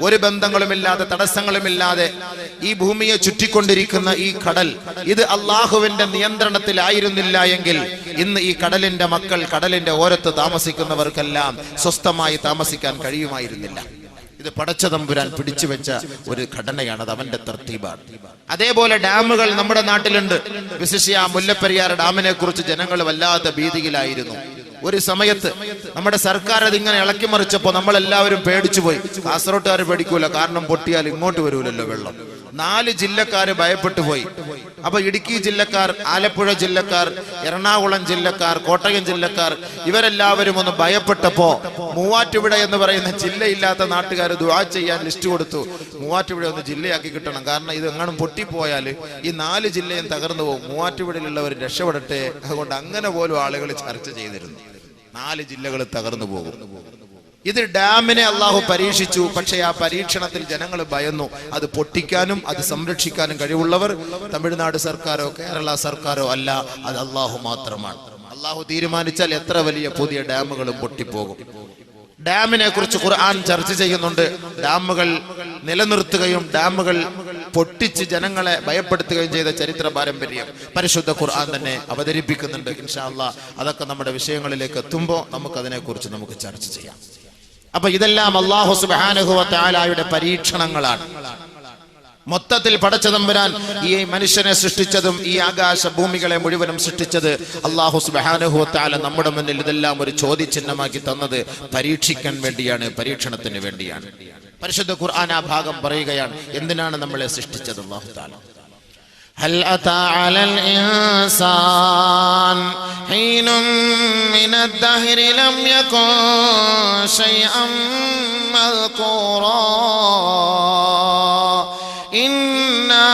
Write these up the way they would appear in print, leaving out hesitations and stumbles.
ഒരു ബന്ധങ്ങളുമില്ലാതെ തടസ്സങ്ങളുമില്ലാതെ ഈ ഭൂമിയെ ചുറ്റിക്കൊണ്ടിരിക്കുന്ന ഈ കടൽ, ഇത് അള്ളാഹുവിന്റെ നിയന്ത്രണത്തിലായിരുന്നില്ല എങ്കിൽ ഇന്ന് ഈ കടലിന്റെ മക്കൾ, കടലിന്റെ ഓരത്ത് താമസിക്കുന്നവർക്കെല്ലാം സ്വസ്ഥമായി താമസിക്കാൻ കഴിയുമായിരുന്നില്ല. ഇത് പടച്ച തമ്പുരാൻ പിടിച്ചു വെച്ച ഒരു ഘടനയാണ്, അത് അവന്റെ തർത്തീബാണ്. അതേപോലെ ഡാമുകൾ നമ്മുടെ നാട്ടിലുണ്ട്. വിശേഷിച്ച് മുല്ലപ്പെരിയാർ ഡാമിനെ കുറിച്ച് ജനങ്ങൾ വല്ലാത്ത ഭീതിയിലായിരുന്നു. ഒരു സമയത്ത് നമ്മുടെ സർക്കാർ അതിങ്ങനെ ഇളക്കി മറിച്ചപ്പോ നമ്മളെല്ലാവരും പേടിച്ചുപോയി. കാസർഗോട്ടുകാർ പേടിക്കൂല, കാരണം പൊട്ടിയാൽ ഇങ്ങോട്ട് വരൂലല്ലോ വെള്ളം. 4 ജില്ലക്കാര് ഭയപ്പെട്ടു പോയി. അപ്പൊ ഇടുക്കി ജില്ലക്കാർ, ആലപ്പുഴ ജില്ലക്കാർ, എറണാകുളം ജില്ലക്കാർ, കോട്ടയം ജില്ലക്കാർ ഇവരെല്ലാവരും ഒന്ന് ഭയപ്പെട്ടപ്പോ മൂവാറ്റുപുഴ എന്ന് പറയുന്ന ജില്ലയില്ലാത്ത നാട്ടുകാർ ദുആ ചെയ്യാൻ ലിസ്റ്റ് കൊടുത്തു. മൂവാറ്റുപുഴ ഒന്ന് ജില്ലയാക്കി കിട്ടണം, കാരണം ഇത് എങ്ങാനും പൊട്ടിപ്പോയാൽ ഈ 4 ജില്ലയും തകർന്നു പോകും, മൂവാറ്റുപുഴയിലുള്ളവർ രക്ഷപ്പെടട്ടെ. അതുകൊണ്ട് അങ്ങനെ പോലും ആളുകൾ ചർച്ച ചെയ്തിരുന്നു. 4 ജില്ലകൾ തകർന്നു പോകും. ഇത് ഡാമിനെ അള്ളാഹു പരീക്ഷിച്ചു. പക്ഷേ ആ പരീക്ഷണത്തിൽ ജനങ്ങൾ ഭയന്നു. അത് പൊട്ടിക്കാനും അത് സംരക്ഷിക്കാനും കഴിവുള്ളവർ തമിഴ്നാട് സർക്കാരോ കേരള സർക്കാരോ അല്ല, അത് അള്ളാഹു മാത്രമാണ്. അള്ളാഹു തീരുമാനിച്ചാൽ എത്ര വലിയ പുതിയ ഡാമുകളും പൊട്ടിപ്പോകും. ഡാമിനെ കുറിച്ച് ഖുർആൻ ചർച്ച ചെയ്യുന്നുണ്ട്. ഡാമുകൾ നിലനിർത്തുകയും ഡാമുകൾ പൊട്ടിച്ച് ജനങ്ങളെ ഭയപ്പെടുത്തുകയും ചെയ്ത ചരിത്ര പാരമ്പര്യം പരിശുദ്ധ ഖുർആൻ തന്നെ അവതരിപ്പിക്കുന്നുണ്ട്. ഇൻഷാ അല്ലാഹ് അതൊക്കെ നമ്മുടെ വിഷയങ്ങളിലേക്ക് എത്തുമ്പോൾ നമുക്കതിനെക്കുറിച്ച് നമുക്ക് ചർച്ച ചെയ്യാം. അപ്പൊ ഇതെല്ലാം അല്ലാഹു സുബ്ഹാനഹു വ തആലയുടെ പരീക്ഷണങ്ങളാണ്. മൊത്തത്തിൽ പടച്ച തമ്പുരാൻ ഈ മനുഷ്യനെ സൃഷ്ടിച്ചതും ഈ ആകാശ ഭൂമികളെ മുഴുവനും സൃഷ്ടിച്ചത് അല്ലാഹു സുബ്ഹാനഹു വ തആല നമ്മുടെ മുന്നിൽ ഇതെല്ലാം ഒരു ചോദ്യചിഹ്നമാക്കി തന്നത് പരീക്ഷിക്കാൻ വേണ്ടിയാണ്, പരീക്ഷണത്തിന് വേണ്ടിയാണ്. പരിശുദ്ധ ഖുർആൻ ആ ഭാഗം പറയുകയാണ്, എന്തിനാണ് നമ്മളെ സൃഷ്ടിച്ചത്. അല്ലാഹു തആല هل أتى على الإنسان حين من الدهر لم يكن شيئا مذكورا إنا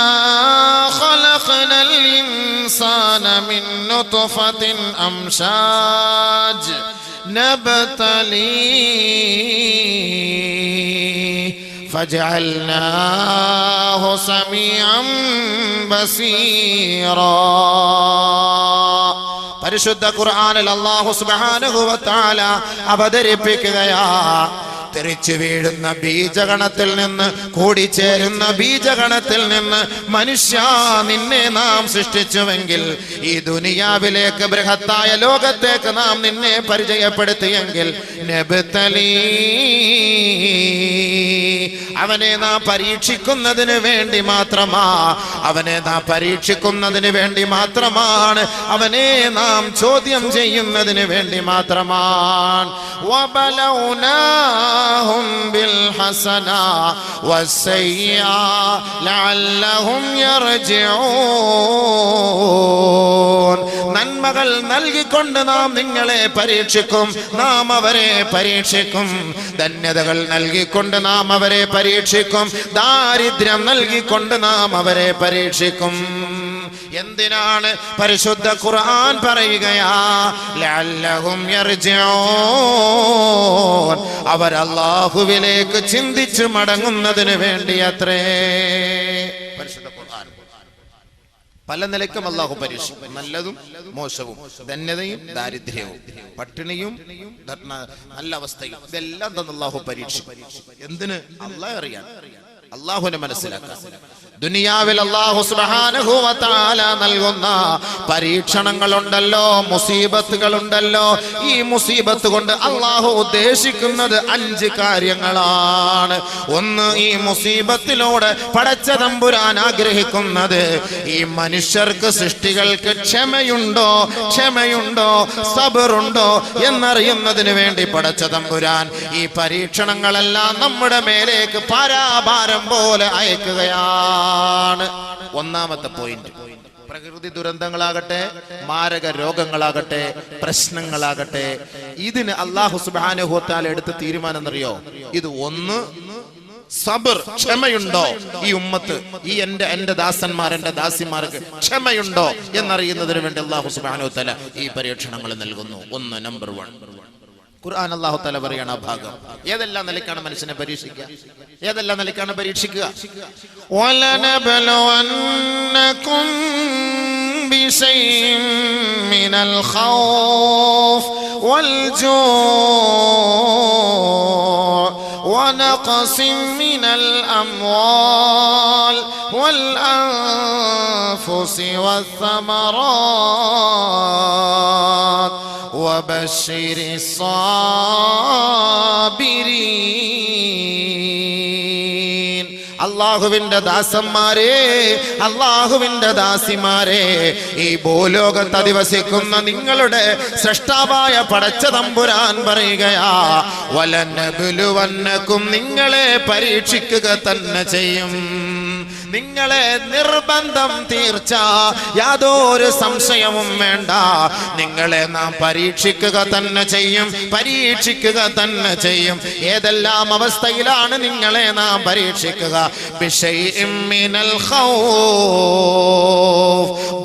خلقنا الإنسان من نطفة أمشاج نبتليه فجعلناه سميعا بصيرا. പരിശുദ്ധ ഖുർആനിൽ അല്ലാഹു സുബ്ഹാനഹു വ തആല അവതരിപ്പിക്കുകയാ, തെറിച്ചു വീഴുന്ന ബീജഗണത്തിൽ നിന്ന്, കൂടിച്ചേരുന്ന ബീജഗണത്തിൽ നിന്ന് മനുഷ്യ നിന്നെ നാം സൃഷ്ടിച്ചുവെങ്കിൽ, ഈ ദുനിയാവിലേക്ക് ബൃഹത്തായ ലോകത്തേക്ക് നാം നിന്നെ പരിചയപ്പെടുത്തിയെങ്കിൽ, നബ്തലീ അവനെ നാം പരീക്ഷിക്കുന്നതിന് വേണ്ടി മാത്രമാ, അവനെ നാം പരീക്ഷിക്കുന്നതിന് വേണ്ടി മാത്രമാണ്, അവനെ നാം ചോദ്യം ചെയ്യുന്നതിന് വേണ്ടി മാത്രമാണ്. വബലൗനാഹും ബിൽഹസനാ വസ്സയ്യാ ലഅല്ലഹും യർജിഊൻ. നന്മകൾ നൽകിക്കൊണ്ട് നാം നിങ്ങളെ പരീക്ഷിക്കും, നാം അവരെ പരീക്ഷിക്കും. ധന്യതകൾ നൽകിക്കൊണ്ട് നാം അവരെ പരീക്ഷിക്കും, ദാരിദ്ര്യം നൽകിക്കൊണ്ട് നാം അവരെ പരീക്ഷിക്കും. എന്തിനാണ്? പരിശുദ്ധ ഖുർആൻ പറയുകയാ, ലഅല്ലഹും യർജിഊൻ, അവർ അല്ലാഹുവിലേക്ക് ചിന്തിച്ചു മടങ്ങുന്നതിന് വേണ്ടിയത്രേ. പരിശുദ്ധ ഖുർആൻ പല നിലയ്ക്കും അല്ലാഹു പരീക്ഷിക്കും, നല്ലതും മോശവും, ധന്യതയും ദാരിദ്ര്യവും, പട്ടിണിയും നല്ല അവസ്ഥയും, ഇതെല്ലാം തന്നെ അല്ലാഹു പരീക്ഷിക്കും. എന്തിന്? അല്ലാഹു അറിയാൻ, അല്ലാഹുവിനെ മനസ്സിലാക്കാൻ. ദുനിയാവിൽ അല്ലാഹു സുബ്ഹാനഹു വ തആല നൽകുന്ന പരീക്ഷണങ്ങളുണ്ടല്ലോ, മുസീബത്തുകളുണ്ടല്ലോ, ഈ മുസീബത്ത് കൊണ്ട് അല്ലാഹു ഉദ്ദേശിക്കുന്നത് 5 കാര്യങ്ങളാണ്. ഒന്ന്, ഈ മുസീബത്തിലൂടെ പടച്ച തമ്പുരാൻ ആഗ്രഹിക്കുന്നത് ഈ മനുഷ്യർക്ക്, സൃഷ്ടികൾക്ക് ക്ഷമയുണ്ടോ സബറുണ്ടോ എന്നറിയുന്നതിന് വേണ്ടി പടച്ച തമ്പുരാൻ ഈ പരീക്ഷണങ്ങളെല്ലാം നമ്മുടെ മേലേക്ക് പാരാഭാരം പോലെ അയക്കുകയാണ്. ഒന്നാമത്തെ പോയിന്റ്. പ്രകൃതി ദുരന്തങ്ങളാകട്ടെ, മാരക രോഗങ്ങളാകട്ടെ, പ്രശ്നങ്ങളാകട്ടെ, ഇതിന് അല്ലാഹു സുബ്ഹാനഹു വ തആല എടുത്ത തീരുമാനം എന്നറിയോ? ഇത് ഒന്ന്, സബർ, ക്ഷമയുണ്ടോ ഈ ഉമ്മത്ത്, ഈ എന്റെ ദാസന്മാർ, എന്റെ ദാസിമാർക്ക് ക്ഷമയുണ്ടോ എന്നറിയുന്നതിന് വേണ്ടി അല്ലാഹു സുബ്ഹാനഹു വ തആല ഈ പരീക്ഷണങ്ങൾ നൽകുന്നു. ഒന്ന്, നമ്പർ 1. ഖുർആൻ അല്ലാഹു തആല പറയാണ് ആ ഭാഗം. ഏതെല്ലാം നിലയ്ക്കാണ് മനുഷ്യനെ പരീക്ഷിക്കുക? ഏതെല്ലാം നിലയ്ക്കാണ് പരീക്ഷിക്കുക? വലനബലവന്നകും ബിശൈഇൻ മിനൽ ഖൗഫ് വൽ ജൂഅ് ونقص من الأموال والأنفس والثمرات وبشر الصابرين. അള്ളാഹുവിന്റെ ദാസന്മാരെ, അള്ളാഹുവിന്റെ ദാസിമാരെ, ഈ ഭൂലോകത്ത് അധിവസിക്കുന്ന നിങ്ങളുടെ സൃഷ്ടാവായ പടച്ച തമ്പുരാൻ പറയുകയാ, വലനബ്ലുവന്നകും, നിങ്ങളെ പരീക്ഷിക്കുക തന്നെ ചെയ്യും. നിങ്ങളെ നിർബന്ധം തീർച്ച, യാതൊരു സംശയവും വേണ്ട. നിങ്ങളെ നാം പരീക്ഷിക്കുക തന്നെ ചെയ്യും, പരീക്ഷിക്കുക തന്നെ ചെയ്യും. ഏതെല്ലാം അവസ്ഥയിലാണ് നിങ്ങളെ നാം പരീക്ഷിക്കുക? ബിശൈഇൻ മിനൽ ഖൗഫ്,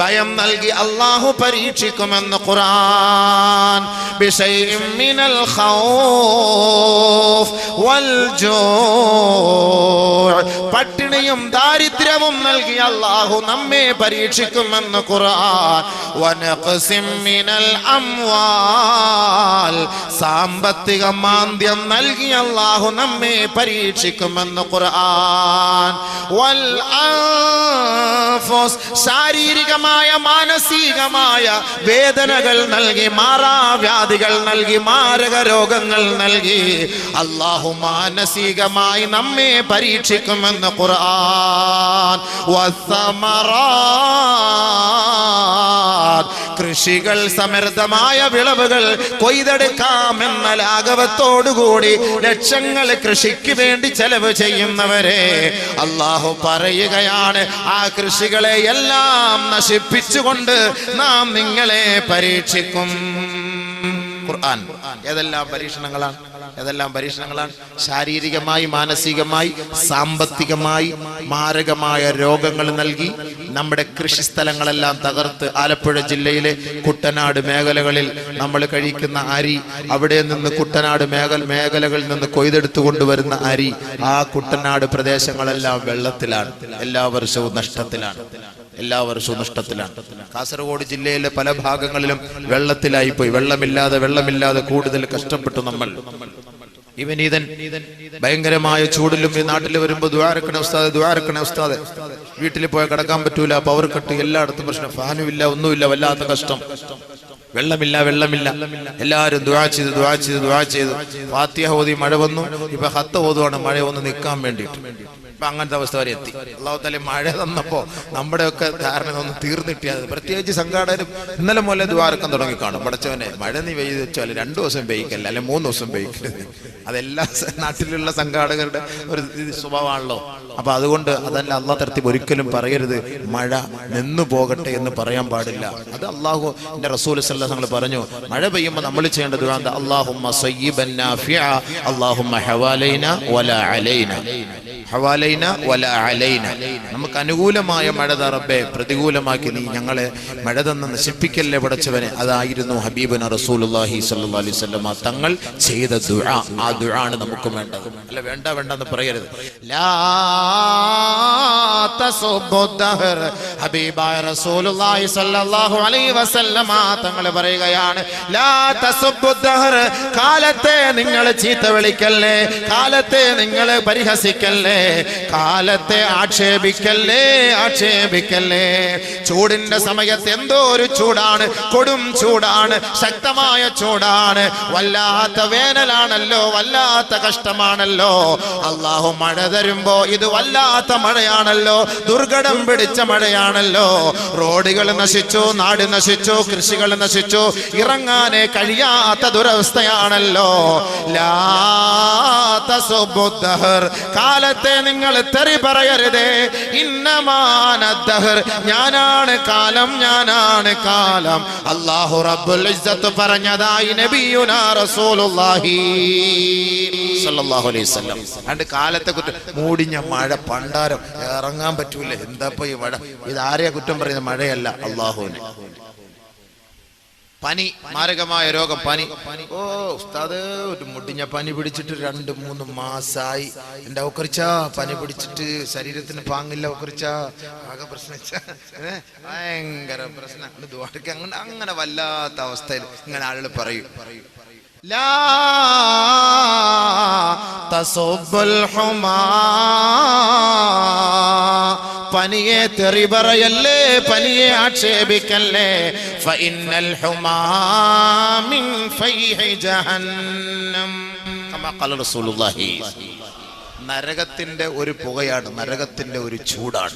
ഭയം നൽകി അല്ലാഹു പരീക്ഷിക്കുമെന്ന് ഖുർആൻ. ബിശൈഇൻ മിനൽ ഖൗഫ് വൽ ജൂഅ്, പട്ടിണിയും ദാരിദ്ര്യവും നൽകി അല്ലാഹു നമ്മെ പരീക്ഷിക്കുമെന്ന് ഖുർആൻ. വനഖസിം മിനൽ അംവാൽ, സാമ്പത്തിക മാന്ദ്യം നൽകി അല്ലാഹു നമ്മെ പരീക്ഷിക്കുമെന്ന് ഖുർആൻ. വൽ അൻഫുസ്, ശാരീരികമായ മാനസികമായ വേദനകൾ നൽകി, മാറാവ്യാധികൾ നൽകി, മാരക രോഗങ്ങൾ നൽകി അല്ലാഹു മാനസികമായി നമ്മെ പരീക്ഷിക്കുമെന്ന് ഖുർആൻ. വസ്സമറാത്ത്, കൃഷികൾ സമൃദ്ധമായ വിളവുകൾ കൊയ്തെടുക്കാമെന്ന ലാഘവത്തോടുകൂടി ലക്ഷങ്ങൾ കൃഷിക്ക് വേണ്ടി ചെലവ് ചെയ്യുന്നവരെ അല്ലാഹു പറയുകയാണ്, ആ കൃഷികളെ എല്ലാം നശിപ്പിച്ചുകൊണ്ട് നാം നിങ്ങളെ പരീക്ഷിക്കും. ഖുർആൻ ഏതെല്ലാം പരീക്ഷണങ്ങളാണ്, ഏതെല്ലാം പരീക്ഷണങ്ങളാണ്? ശാരീരികമായി, മാനസികമായി, സാമ്പത്തികമായി മാരകമായ രോഗങ്ങൾ നൽകി നമ്മുടെ കൃഷിസ്ഥലങ്ങളെല്ലാം തകർത്ത്, ആലപ്പുഴ ജില്ലയിലെ കുട്ടനാട് മേഖലകളിൽ നമ്മൾ കഴിക്കുന്ന അരി, അവിടെ നിന്ന് കുട്ടനാട് മേഖലകളിൽ നിന്ന് കൊയ്തെടുത്തു കൊണ്ടുവരുന്ന അരി, ആ കുട്ടനാട് പ്രദേശങ്ങളെല്ലാം വെള്ളത്തിലാണ്, എല്ലാ വർഷവും നഷ്ടത്തിലാണ്, എല്ലാ വർഷവും നഷ്ടത്തിലാണ്. കാസർഗോഡ് ജില്ലയിലെ പല ഭാഗങ്ങളിലും വെള്ളത്തിലായിപ്പോയി. വെള്ളമില്ലാതെ കൂടുതൽ കഷ്ടപ്പെട്ടു നമ്മൾ. ഇവനീതൻ ഭയങ്കരമായ ചൂടിലും ഈ നാട്ടിൽ വരുമ്പോൾ ദുആറക്കണേ ഉസ്താദ്, വീട്ടിൽ പോയാൽ കിടക്കാൻ പറ്റൂല, പവർ കട്ട്, എല്ലായിടത്തും പ്രശ്നം, ഫാനും ഇല്ല, ഒന്നുമില്ല, വല്ലാത്ത കഷ്ടം. വെള്ളമില്ല. എല്ലാവരും ദുആ ചെയ്ത് ഫാത്തിഹ ഓതി മഴ വന്നു. ഇപ്പൊ ഹത്ത ഓതുവാണ് മഴ ഒന്ന് നിൽക്കാൻ വേണ്ടിയിട്ട്. ഇപ്പൊ അങ്ങനത്തെ അവസ്ഥ വരെ എത്തി. അല്ലാഹു തആല മഴ തന്നപ്പോ നമ്മുടെയൊക്കെ ധാരണ ഒന്ന് തീർന്നിട്ടിയത്. പ്രത്യേകിച്ച് സംഘാടകരും ഇന്നലെ മുതലേ ദ്വാരക്കം തുടങ്ങി കാണും. പടച്ചവനെ മഴ നീ പെയ്ത് വെച്ചാൽ 2 ദിവസം പെയ്ക്കല്ല, അല്ലെ 3 ദിവസം പെയ്ക്കരുത്. അതെല്ലാ നാട്ടിലുള്ള സംഘാടകരുടെ ഒരു സ്വഭാവമാണല്ലോ. അപ്പൊ അതുകൊണ്ട് അതല്ല, അള്ളാഹു തരത്തിൽ ഒരിക്കലും പറയരുത് മഴ നിന്നു പോകട്ടെ എന്ന് പറയാൻ പാടില്ല. അത് അള്ളാഹുവിന്റെ റസൂൽ സല്ലല്ലാഹു അലൈഹി വസല്ലം പറഞ്ഞു, മഴ പെയ്യുമ്പോൾ നമ്മൾ ചെയ്യേണ്ടത് അല്ലാഹുമ്മ സയ്യിബൻ നാഫിഅ, അല്ലാഹുമ്മ ഹവാലൈന വലാ അലൈന, ഹവാലൈന വലാ അലൈന, നമുക്ക് അനുകൂലമായ മഴ റബ്ബേ, പ്രതികൂലമാക്കി നീ ഞങ്ങളെ മഴ തന്ന് നശിപ്പിക്കല്ലേ പടച്ചവനെ. അതായിരുന്നു ഹബീബുന റസൂലുള്ളാഹി സ്വല്ലല്ലാഹു അലൈഹി വസല്ലം തങ്ങൾ ചെയ്ത ദുആ. ആ ദുആ ആണ് നമുക്ക് വേണ്ടത്. അല്ല വേണ്ടെന്ന് പറയരുത്. ലാ തസുബ്ബുദ്ദഹർ, ഹബീബായ റസൂലുള്ളാഹി സ്വല്ലല്ലാഹു അലൈഹി വസല്ലം തങ്ങൾ പറയുകയാണ്, ലാ തസുബ്ബുദ്ദഹർ, കാലത്തെ നിങ്ങൾ ചീത്ത വിളിക്കല്ലേ, കാലത്തെ നിങ്ങൾ പരിഹസിക്കല്ലേ, കാലത്തെ ആക്ഷേപിക്കല്ലേ. ചൂടിന്റെ സമയത്ത് എന്തോ ഒരു ചൂടാണ്, കൊടും ചൂടാണ്, ശക്തമായ ചൂടാണ്, വല്ലാത്ത വേനലാണല്ലോ, വല്ലാത്ത കഷ്ടമാണല്ലോ. അല്ലാഹു മഴ തരുമ്പോ ഇത് വല്ലാത്ത മഴയാണല്ലോ, ദുർഘടം പിടിച്ച മഴയാണല്ലോ. റോഡുകൾ നശിച്ചു, നാട് നശിച്ചു, കൃഷികൾ നശിച്ചു, ഇറങ്ങാനേ കഴിയാത്ത ദുരവസ്ഥയാണല്ലോ. ലാ തസുബ്ബുദ്ദഹർ, കാലത്തെ നിങ്ങൾ തെറി പറയരുതേ. ഇന്നമാനദ്ദഹർ, ഞാനാണ് കാലം. അല്ലാഹു റബ്ബുൽ ഇസ്സത്ത് പറഞ്ഞതായി നബിയുനാ റസൂലുള്ളാഹി സ്വല്ലല്ലാഹു അലൈഹി വസല്ലം. അണ്ട് കാലത്തെ കുറ്റം, മൂടിഞ്ഞ മഴ, പണ്ടാരം, ഇറങ്ങാൻ പറ്റൂല, എന്താപ്പോ ഈ മഴ, ഇതാരെയാ കുറ്റം പറയുന്നത്? മഴയല്ല, അല്ലാഹുവിനെ. പനി, മാരകമായ രോഗം, പനി. ഓ ഉസ്താദ്, ഒരു മുടിഞ്ഞ പനി പിടിച്ചിട്ട് 2-3 മാസായി. എന്റെ ഒക്കറിച്ച പനി പിടിച്ചിട്ട് ശരീരത്തിന് പാങ്ങില്ല, ഒക്കറിച്ച ആകെ പ്രശ്നം, ഭയങ്കര പ്രശ്നം. അങ്ങനെ വല്ലാത്ത അവസ്ഥയിൽ ഇങ്ങനെ ആളുകൾ പറയും. ലാ തസുബ്ബുൽ ഹുമാ, പനിയെ തെറി പറയല്ലേ, പനിയെ ആക്ഷേപിക്കല്ലേ. ഫഇന്നൽ ഹുമാ മിൻ ഫൈഹി ജഹന്നം കമാ ഖാല റസൂലുള്ളാഹി. നരകത്തിന്റെ ഒരു പുകയാണ്, നരകത്തിന്റെ ഒരു ചൂടാണ്,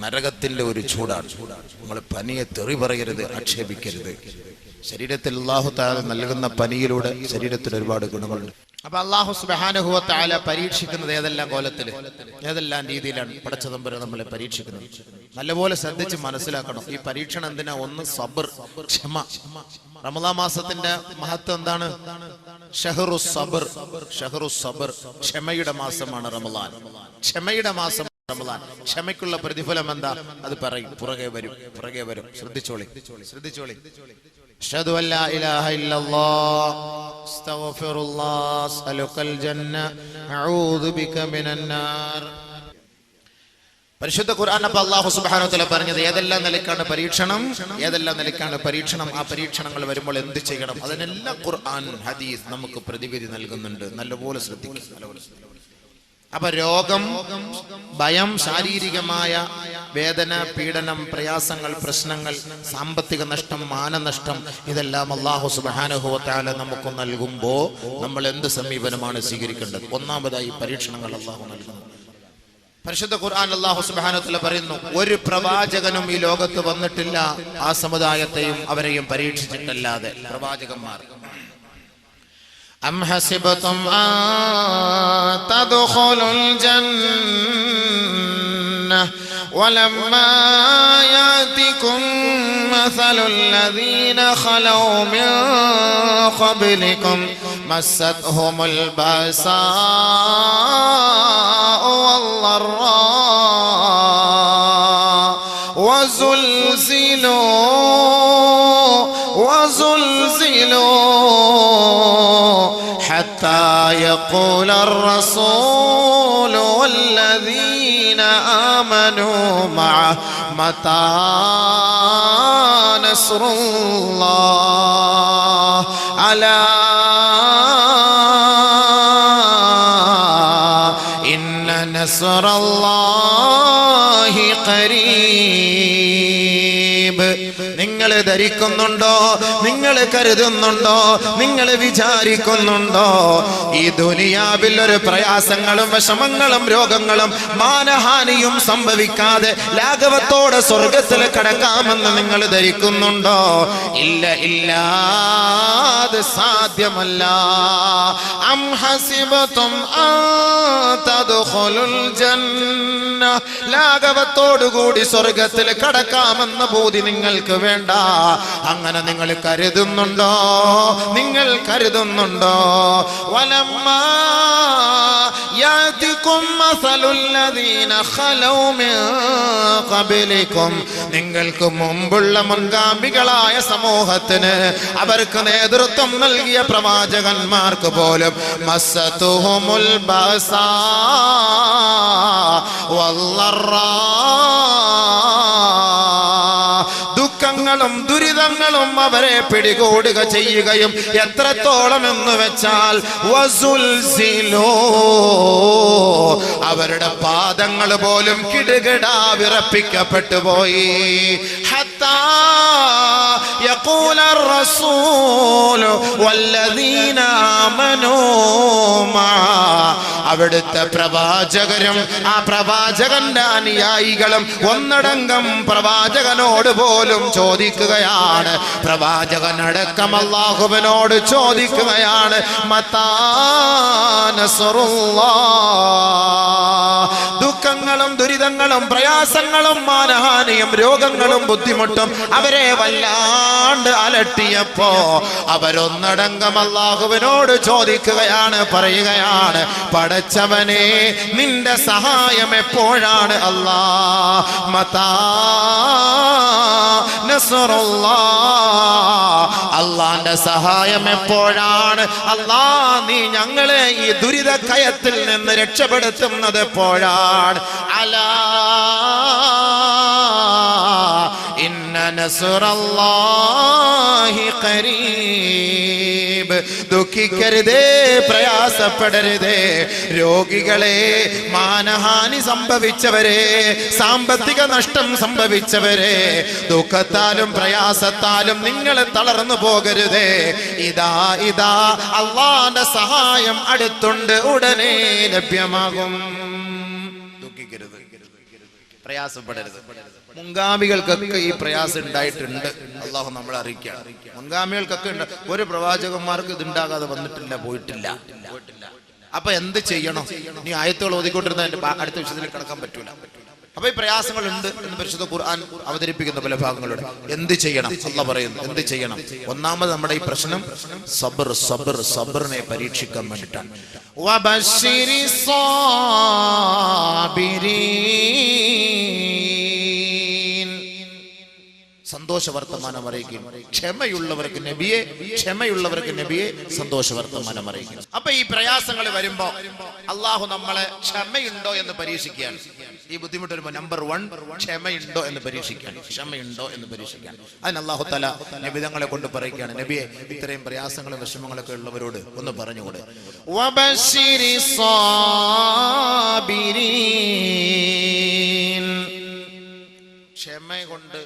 നരകത്തിന്റെ ഒരു ചൂടാണ്. നിങ്ങൾ പനിയെ തെറി പറയരുത്, ആക്ഷേപിക്കരുത്. ശരീരത്തിൽ അല്ലാഹു തആല നൽകുന്ന പനിയിലൂടെ ശരീരത്തിന് ഒരുപാട് ഗുണങ്ങളുണ്ട്. അപ്പൊ അല്ലാഹു സുബ്ഹാനഹു വ തആല പരീക്ഷിക്കുന്നത് ഏതെല്ലാം കോലത്തില്, ഏതെല്ലാം രീതിയിലാണ് പടച്ചതമ്പുരാൻ നമ്മളെ പരീക്ഷിക്കുന്നത്. നല്ലപോലെ ശ്രദ്ധിച്ച് മനസ്സിലാക്കണം. ഈ പരീക്ഷണം എന്തിനാ? ഒന്ന് സബർ, ക്ഷമ. റമളാൻ മാസത്തിന്റെ മഹത്വം എന്താണ്? ഷഹ്റുസ് സബർ, ഷഹ്റുസ് സബർ, ക്ഷമയുടെ മാസമാണ് റമളാൻ. ക്ഷമയുടെ മാസം റമളാൻ. ക്ഷമയ്ക്കുള്ള പ്രതിഫലം എന്താ? അത് പറയും, പുറകെ വരും, പുറകെ വരും. ശ്രദ്ധിച്ചോളി, ശ്രദ്ധിച്ചോളി. അഷ്ഹദു അൻ ലാ ഇലാഹ ഇല്ലല്ലാഹ് അസ്തഗ്ഫിറുല്ലാഹ് അസ്അലുക്കൽ ജന്ന അഊദു ബിക മിനൻ നാർ. പരിശുദ്ധ ഖുർആൻ അപ്പോൾ അല്ലാഹു സുബ്ഹാനഹു വ തആല പറഞ്ഞത് ഏതെല്ലാം നിലക്കാണ് പരീക്ഷണം, ഏതെല്ലാം നിലക്കാണ് പരീക്ഷണം. ആ പരീക്ഷണങ്ങൾ വരുമ്പോൾ എന്ത് ചെയ്യണം, അതിനെല്ലാം ഖുർആൻ ഹദീസ് നമുക്ക് പ്രതിവിധി നൽകുന്നുണ്ട്. നല്ലപോലെ ശ്രദ്ധിക്കുക. അപ്പൊ രോഗം, ഭയം, ശാരീരികമായ വേദന, പീഡനം, പ്രയാസങ്ങൾ, പ്രശ്നങ്ങൾ, സാമ്പത്തിക നഷ്ടം, മാനനഷ്ടം, ഇതെല്ലാം അല്ലാഹു സുബ്ഹാനഹു വ തആല നമുക്ക് നൽകുമ്പോൾ നമ്മൾ എന്ത് സമീപനമാണ് സ്വീകരിക്കേണ്ടത്? ഒന്നാമതായി പരീക്ഷണങ്ങൾ അല്ലാഹു നൽകുന്നു. പരിശുദ്ധ ഖുർആൻ അല്ലാഹു സുബ്ഹാനഹു വ തആല പറയുന്നു, ഒരു പ്രവാചകനും ഈ ലോകത്ത് വന്നിട്ടില്ല ആ സമുദായത്തെയും അവരെയും പരീക്ഷിച്ചിട്ടല്ലാതെ. പ്രവാചകന്മാർ أم حسبتم أن تدخلوا الجنة ولما يأتكم مثل الذين خلوا من قبلكم مستهم البأساء والضراء وزلزلوا حتى يقول الرسول والذين آمنوا معه متى نصر الله ألا إن نصر الله قريب. നിങ്ങൾ ധരിക്കുന്നുണ്ടോ, നിങ്ങൾ കരുതുന്നുണ്ടോ, നിങ്ങൾ വിചാരിക്കുന്നുണ്ടോ ഈ ദുനിയാവിൽ ഒരു പ്രയാസങ്ങളും വിഷമങ്ങളും രോഗങ്ങളും മാനഹാനിയും സംഭവിക്കാതെ ലാഘവത്തോടെ സ്വർഗത്തിൽ കടക്കാമെന്ന് നിങ്ങൾ ധരിക്കുന്നുണ്ടോ? ഇല്ല, ഇല്ല, അത് സാധ്യമല്ല. അം ഹസിബതും അൻ തദ്ഖുലുൽ ജന്ന, ലാഘവത്തോടുകൂടി സ്വർഗത്തിൽ കടക്കാമെന്ന ബോധി നിങ്ങൾക്ക് വേണ്ട. അങ്ങനെ നിങ്ങൾ കരുതുന്നുണ്ടോ? നിങ്ങൾ കരുതുന്നുണ്ടോ? വലമ്മാ യാതികും മസലുല്ലദീന ഖലൗ മിൻ ഖബലികും, നിങ്ങൾക്ക് മുമ്പുള്ള മുൻഗാമികളായ സമൂഹത്തിന് അവർക്ക് നേതൃത്വം നൽകിയ പ്രവാചകന്മാർക്ക് പോലും മസ്സതുഹുമുൽ ബഅസാ വല്ലറാ, ദുഃഖങ്ങളും ദുരിതങ്ങളും അവരെ പിടികൂടുക ചെയ്യുകയും എത്രത്തോളം എന്ന് വെച്ചാൽ വസുൽസിലോ, അവരുടെ പാദങ്ങൾ പോലും കിടുകിടാ വിറപ്പിക്കപ്പെട്ടു പോയി. ഹത്താ യഖൂല റസൂൽ വല്ലദീന ആമനൂ മഅ, അവിടുത്തെ പ്രവാചകരും ആ പ്രവാചകന്റെ അനുയായികളും ഒന്നടങ്കം പ്രവാചകനോട് പോലും ചോദിക്കുകയാണ്, പ്രവാചകനടക്കം അല്ലാഹുവിനോട് ചോദിക്കുകയാണ്, മതാ നസ്റുല്ലാഹ്, ദുഃഖങ്ങളും ദുരിതങ്ങളും പ്രയാസങ്ങളും മാനഹാനിയും രോഗങ്ങളും ബുദ്ധിമുട്ടും അവരെ വല്ലാണ്ട് അലട്ടിയപ്പോ അവരൊന്നടങ്കം അല്ലാഹുവിനോട് ചോദിക്കുകയാണ്, പറയുകയാണ്, പടച്ചവനെ നിന്റെ സഹായം എപ്പോഴാണ് അല്ലാഹ്, മതാ നസ്റുല്ലാഹ്, അല്ലാഹുവിന്റെ സഹായം എപ്പോഴാണ്? അല്ലാഹ് നീ ഞങ്ങളെ ഈ ദുരിത കയത്തിൽ നിന്ന് രക്ഷപ്പെടുത്തുന്നത് എപ്പോഴാണ്? അലാ ഇന്ന നസ്റല്ലാഹി ഖരീബ്, ദുഃഖിക്കരുതേ, പ്രയാസപ്പെടരുതേ. രോഗികളെ, മാനഹാനി സംഭവിച്ചവരെ, സാമ്പത്തിക നഷ്ടം സംഭവിച്ചവരെ, ദുഃഖത്താലും പ്രയാസത്താലും നിങ്ങൾ തളർന്നു പോകരുതേ. ഇതാ ഇതാ അള്ളാന്റെ സഹായം അടുത്തുണ്ട്, ഉടനെ ലഭ്യമാകും. ദുഃഖിക്കരുത്, പ്രയാസപ്പെടരുത്. മുൻഗാമികൾക്കൊക്കെ ഈ പ്രയാസം ഉണ്ടായിട്ടുണ്ട്. അള്ളാഹു നമ്മളെ അറിയിക്കുകയാണ്. മുൻഗാമികൾക്കൊക്കെ ഉണ്ട്. ഒരു പ്രവാചകന്മാർക്ക് ഇതുണ്ടാകാതെ വന്നിട്ടില്ല, പോയിട്ടില്ല. അപ്പൊ എന്ത് ചെയ്യണം? നീ ആയത്തുകൾ ഓതിക്കൊണ്ടിരുന്ന അടുത്ത വിഷയത്തിൽ കിടക്കാൻ പറ്റൂല. അപ്പൊ ഈ പ്രയാസങ്ങൾ ഉണ്ട് എന്ന് പരിശുദ്ധ ഖുർആൻ അവതരിപ്പിക്കുന്ന പല ഭാഗങ്ങളുണ്ട്. എന്ത് ചെയ്യണം? അല്ലാഹു പറയുന്നു എന്ത് ചെയ്യണം. ഒന്നാമത് നമ്മുടെ ഈ പ്രശ്നം സബർ, സബർ, സബറിനെ പരീക്ഷിക്കാൻ വേണ്ടിയിട്ടാണ്. വബശ്ശിരി സ്വാബിരീൻ, സന്തോഷ വർത്തമാനം അറിയിക്കും. ക്ഷമയുള്ളവർക്ക് നബിയെ സന്തോഷ വർത്തമാനം അറിയിക്കും. അപ്പൊ ഈ പ്രയാസങ്ങൾ വരുമ്പോ അള്ളാഹു നമ്മളെ ക്ഷമയുണ്ടോ എന്ന് പരീക്ഷിക്കുകയാണ്. ഈ ബുദ്ധിമുട്ട് വരുമ്പോ നമ്പർ 1 ക്ഷമയുണ്ടോ എന്ന് പരീക്ഷിക്കാൻ. അതിന് അള്ളാഹു തആല നബിതങ്ങളെ കൊണ്ട് പറയുകയാണ്, നബിയെ ഇത്രയും പ്രയാസങ്ങളും വിഷമങ്ങളൊക്കെ ഉള്ളവരോട് ഒന്ന് പറഞ്ഞുകൂടെ. വബശ്ശിരി സ്വാബിരീൻ, ക്ഷമ കൊണ്ട്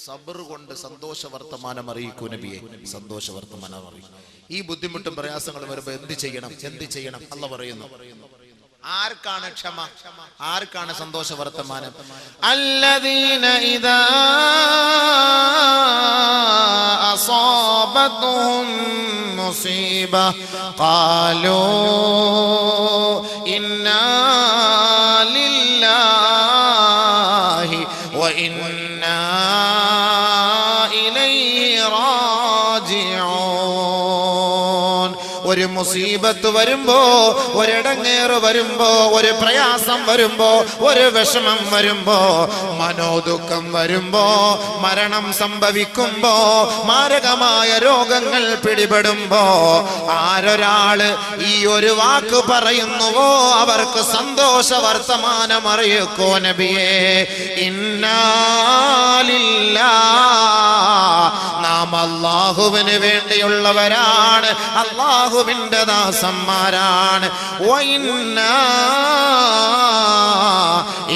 സബർ കൊണ്ട് സന്തോഷ വർത്തമാനം അറിയിക്കൂ നബിയെ, സന്തോഷ വർത്തമാനം അറിയിക്കും. ഈ ബുദ്ധിമുട്ടും പ്രയാസങ്ങളും വരുമ്പോ എന്ത് ചെയ്യണം? അല്ലാഹു പറയുന്നു. ആർക്കാണ് ക്ഷമ? ആർക്കാണ് സന്തോഷ വർത്തമാനം? അല്ലദീന ഇദാ അസാബതുഹും മുസീബ ഖാലൂ ഇന്നാ ലില്ലാഹി വ ഇന്നാ ഒരു മുസീബത്ത് വരുമ്പോ, ഒരിടങ്ങേറ് വരുമ്പോ, ഒരു പ്രയാസം വരുമ്പോ, ഒരു വിഷമം വരുമ്പോ, മനോദുഃഖം വരുമ്പോ, മരണം സംഭവിക്കുമ്പോ, മാരകമായ രോഗങ്ങൾ പിടിപെടുമ്പോ, ആരൊരാള് ഈ ഒരു വാക്ക് പറയുന്നുവോ അവർക്ക് സന്തോഷ വർത്തമാനം അറിയിക്കോ നബിയേ. ഇന്നാ ലില്ലാഹ്, നാം അല്ലാഹുവിന് വേണ്ടിയുള്ളവരാണ്, അല്ലാഹുവിന്റെ ദാസന്മാരാണ്. വഇന്നാ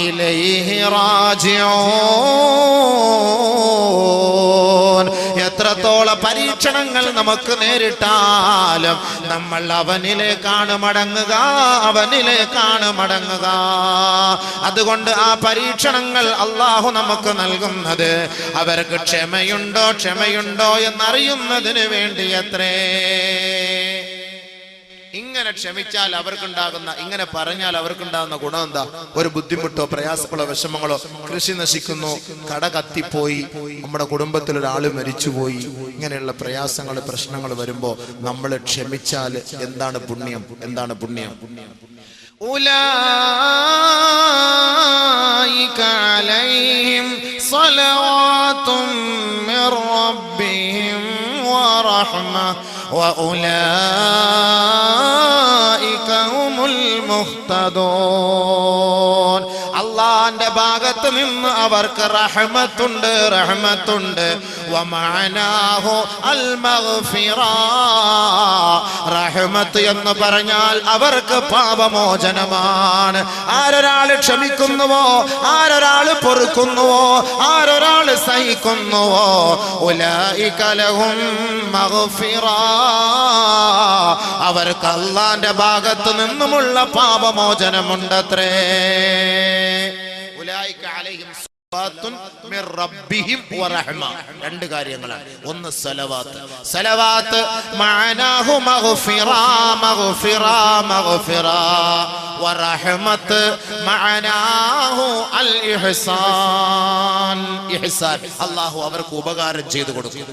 ഇലൈഹി റാജിഊൻ. എത്രത്തോളം പരീക്ഷണങ്ങൾ നമുക്ക് നേരിട്ടാലും നമ്മൾ അവനിലേക്കാണ് മടങ്ങുക. അതുകൊണ്ട് ആ പരീക്ഷണങ്ങൾ അല്ലാഹു നമുക്ക് നൽകുന്നത് അവർക്ക് ക്ഷമയുണ്ടോ എന്നറിയുന്നതിന് വേണ്ടി അത്രേ. ഇങ്ങനെ ക്ഷമിച്ചാൽ അവർക്കുണ്ടാകുന്ന, ഇങ്ങനെ പറഞ്ഞാൽ അവർക്കുണ്ടാകുന്ന ഗുണം എന്താ? ഒരു ബുദ്ധിമുട്ടോ പ്രയാസങ്ങളോ വിഷമങ്ങളോ, കൃഷി നശിക്കുന്നു, കട കത്തിപ്പോയി, നമ്മുടെ കുടുംബത്തിൽ ഒരാൾ മരിച്ചുപോയി, ഇങ്ങനെയുള്ള പ്രയാസങ്ങൾ പ്രശ്നങ്ങൾ വരുമ്പോ നമ്മൾ ക്ഷമിച്ചാൽ എന്താണ് പുണ്യം? ഉലൈക അലൈഹിം സ്വലവാതും മിർ റബ്ബിഹിം വറഹ്മ വഉലൈക ഹുമുൽ മുഹ്തദൂൻ. അല്ലാഹുവിന്റെ ഭാഗത്ത് നിന്ന് അവർക്ക് റഹ്മത്തുണ്ട്. വമഅനാഹു അൽ മഗ്ഫിറ, റഹ്മത്ത് എന്ന് പറഞ്ഞാൽ അവർക്ക് പാപമോചനമാണ്. ആരൊരാള് ക്ഷമിക്കുന്നുവോ, ആരൊരാള് പൊറുക്കുന്നുവോ, ആരൊരാള് സഹിക്കുന്നുവോ, ഉലൈക ലഹും മഗ്ഫിറ, അവർക്ക് അല്ലാഹുവിന്റെ ഭാഗത്ത് നിന്നുമുള്ള പാപമോചനമുണ്ടത്രേ. ഉലൈക അലൈഹിം സ്വലവാത്തുൻ മിർ റബ്ബിഹിം വറഹ്മ. രണ്ട് കാര്യങ്ങളാണ്. ഒന്ന് സലവാത്ത് മഅനാഹു മഗ്ഫിറ വറഹ്മത്ത് മഅനാഹു അൽ ഇഹ്സാൻ. അല്ലാഹു അവർക്ക് ഉപകാരം ചെയ്തു കൊടുക്കും.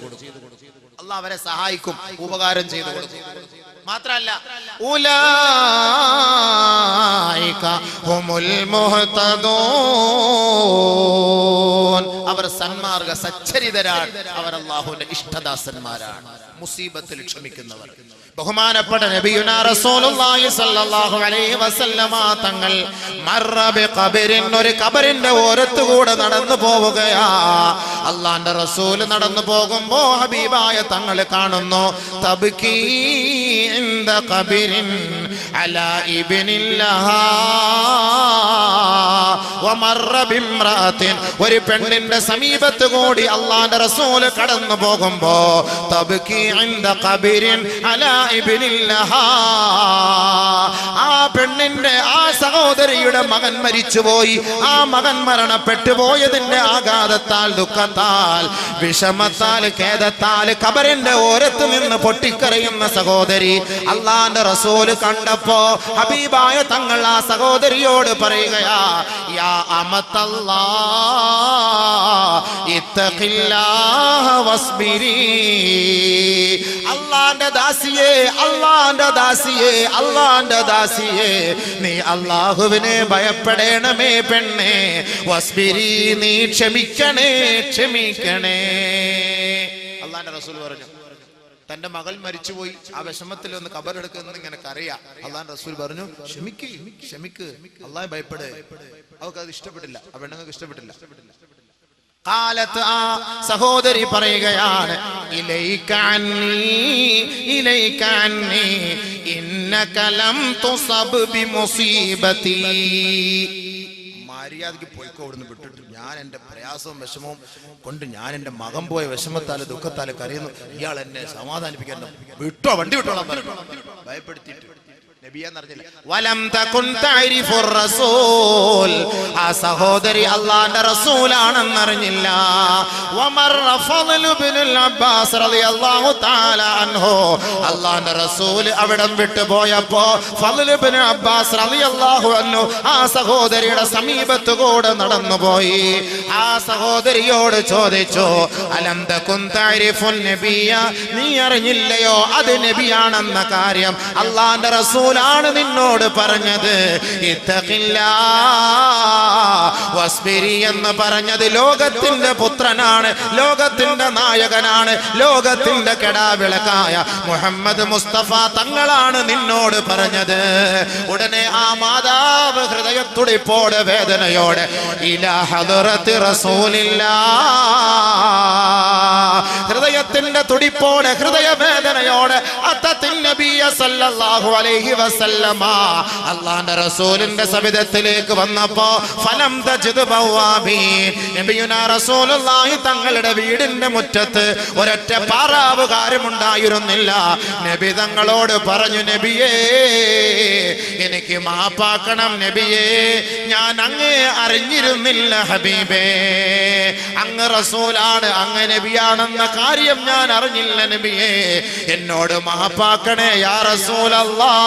അല്ലാഹു അവരെ സഹായിക്കും, ഉപകാരം ചെയ്തു കൊടുക്കും. മാത്രല്ല ഉലൈക ഹുമുൽ മുഹ്തദൂൻ, അവർ സന്മാർഗ സച്ചരിതരാണ്, അവർ അല്ലാഹുവിന്റെ ഇഷ്ടദാസന്മാരാണ്, മുസീബത്തിൽ ക്ഷമിക്കുന്നവർ. ബഹുമാനപ്പെട്ട നബിയുനാ റസൂലുള്ളാഹി സ്വല്ലല്ലാഹു അലൈഹി വസല്ലമ തങ്ങൾ മർറ ബിഖബരിൻ, ഒരു ഖബറിന്റെ ഓരത്തുകൂടെ നടന്നു പോവുകയാ. അല്ലാഹുവിന്റെ റസൂൽ നടന്നു പോകുമ്പോൾ ഹബീബായ തങ്ങൾ കാണുന്നു തബ്കീ ഇൻദ ഖബരിൻ അലാ ഇബ്നില്ലഹാ വമർറ ബിംറഅത്തിൻ, ഒരു പെണ്ണിന്റെ സമീപത്ത് കൂടി അല്ലാഹുവിന്റെ റസൂൽ കടന്നു പോകുമ്പോൾ തബ്കീ ഇൻദ ഖബരിൻ അലാ ഇബ്നില്ലഹാ, ആ പെണ്ണിന്റെ ആ സഹോദരിയുടെ മകൻ മരിച്ചുപോയി, ആ മകൻ മരണപ്പെട്ടു പോയതിന്റെ ആഘാതത്താൽ, ദുഃഖത്താൽ, വിഷമത്താൽ, ഖേദത്താൽ ഖബറിന്റെ ഓരത്ത് നിന്ന് പൊട്ടിക്കരയുന്ന സഹോദരി അല്ലാഹുവിന്റെ റസൂൽ കണ്ടപ്പോ ഹബീബായ തങ്ങൾ ആ സഹോദരിയോട് പറയുകയാ, യാ അമത്തല്ലാഹ് ഇത്തഖില്ലാഹ വസ്ബിരി, അല്ലാഹുവിന്റെ ദാസിയേ, അല്ലാഹുവിന്റെ ദാസിയേ, അല്ലാഹുവിന്റെ ദാസിയേ, നീ അല്ലാഹുവിനെ ഭയപ്പെടണമേ പെണ്ണേ, വസ്ബിരി, നീ ക്ഷമിക്കണേ, ക്ഷമിക്കണേ. അല്ലാഹുവിന്റെ റസൂൽ പറഞ്ഞു, തന്റെ മകൾ മരിച്ചുപോയി, ആ വിഷമത്തിൽ ഒന്ന് ഖബറെടുക്കുന്ന ഇങ്ങനെ കരയാ. അല്ലാഹുവിന്റെ റസൂൽ പറഞ്ഞു, ക്ഷമിക്ക്, ക്ഷമിക്ക്, അല്ലാഹുവെ ഭയപ്പെട്. അവർക്ക് അത് ഇഷ്ടപ്പെട്ടില്ല, ആ പെണ്ണുങ്ങൾക്ക് ഇഷ്ടപ്പെട്ടില്ല. കാലത്ത് ആ സഹോദരി പറയുകയാണ്, ഇലൈക അന്നി, ഇലൈക അന്നി, ഇന്നക ലം തുസബ് ബിമുസീബതി, മര്യാദയ്ക്ക് പോയിക്കോ, അവിടുന്ന് വിട്ടിട്ട്, ഞാൻ എന്റെ പ്രയാസവും വിഷമവും കൊണ്ട് ഞാൻ എന്റെ മകൻ പോയ വിഷമത്താല് ദുഃഖത്താല് കരയുന്നു, ഇയാൾ എന്നെ സമാധാനിപ്പിക്കാൻ വിട്ടോ, വണ്ടി വിട്ടോളാൻ പറഞ്ഞു, ഭയപ്പെടുത്തിയിട്ട്. വലം തകുൻ തഅരിഫുർ റസൂൽ, ആ സഹോദരി അല്ലാഹുവിന്റെ റസൂലാണെന്നറിഞ്ഞില്ല. വമർറ ഫളൽ ഇബ്നുൽ അബ്ബാസ് റളിയല്ലാഹു തആല അൻഹു, അല്ലാഹുവിന്റെ റസൂൽ അവിടം വിട്ടു പോയപ്പോ ഫളൽ ഇബ്നു അബ്ബാസ് റളിയല്ലാഹു അൻഹു ആ സഹോദരിയുടെ സമീപത്ത് കൂടെ നടന്നുപോയി. ആ സഹോദരിയോട് ചോദിച്ചു, അലം തകുൻ തഅരിഫുൻ നബിയ, നീ അറിഞ്ഞില്ലയോ അത് നബിയാണെന്ന കാര്യം? അല്ലാഹുവിന്റെ റസൂൽ ആണ് നിന്നോട് പറഞ്ഞത്. ഇത്തഖില്ലാഹ് വസ്ബിരി എന്ന് പറഞ്ഞത് ലോകത്തിന്റെ പുത്രനാണ്, ലോകത്തിന്റെ നായകനാണ്, ലോകത്തിന്റെ കെടാവിളക്കായ മുഹമ്മദ് മുസ്തഫ തങ്ങളാണ് നിന്നോട് പറഞ്ഞത്. ഉടനെ ആ മാതാവ് ഹൃദയത്തുടിപ്പോടെ വേദനയോടെ ഇലാ ഹദറത്തി റസൂലില്ലാഹ്, ഹൃദയത്തിന്റെ തുടിപ്പോടെ, ഹൃദയവേദനയോടെ അത്തത്തിൻ നബിയ സല്ലല്ലാഹു അലൈഹി വസല്ലമ, അല്ലാഹുവിന്റെ റസൂലിന്റെ സവിധത്തിലേക്ക് വന്നപ്പോ ഫലം തജിദ് ബവാബീൻ, നബിയുനാ റസൂലുള്ളാഹി തങ്ങളുടെ വീടിന്റെ മുറ്റത്ത് ഒരൊറ്റ പാറാവുകാരും ഉണ്ടായിരുന്നില്ല. നബി തങ്ങളോട് പറഞ്ഞു, നബിയേ എനിക്ക് മാപ്പാക്കണം നബിയേ, ഞാൻ അങ്ങേ അറിഞ്ഞിരുന്നില്ല ഹബീബേ, അങ്ങ് റസൂലാണ്, അങ്ങ് നബിയാണെന്ന കാര്യം ഞാൻ അറിഞ്ഞില്ല നബിയേ, എന്നോട് മാപ്പാക്കണേ യാ റസൂലല്ലാഹ്